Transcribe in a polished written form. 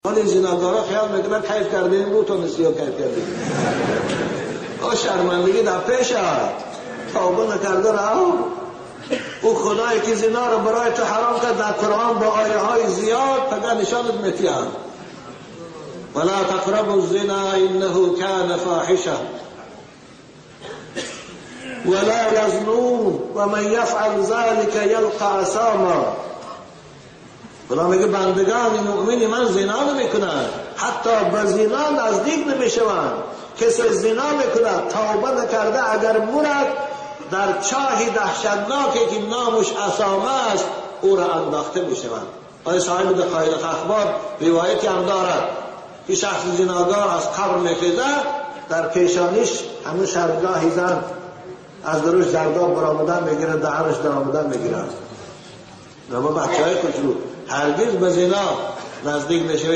ولی زناگارا خیال میکنن کیف کردیم بود و نسیو کیف کردیم. او شرمندگی در پیش توبه نکرده رها. او خدایی که زنا رو برای تو حرام کرد در قرآن با آیه های زیاد فقط نشانت میتیان. ولا تقربوا الزنا انه كان فاحشه ولا يزنون ومن يفعل ذلك يلقى اثاما. خدا میگه بندگان مؤمن من زنا نمیکنند، حتی به زنا نزدیک نمیشوند. کسی زنا میکند توبه نکرده اگر مرد در چاه دهشتناکی که نامش اسامه است او را انداخته میشوند. آیه صاحب دقایق اخبار روایتی هم دارد که شخص زناگار از قبر میخیزه، در پیشانیش همون شرمگاهی زن از دروش زرداب برآمدن میگیره، دهنش در آمدن میگیره. اما بچه های کوچولو هرگز به زنا نزدیک نشوید.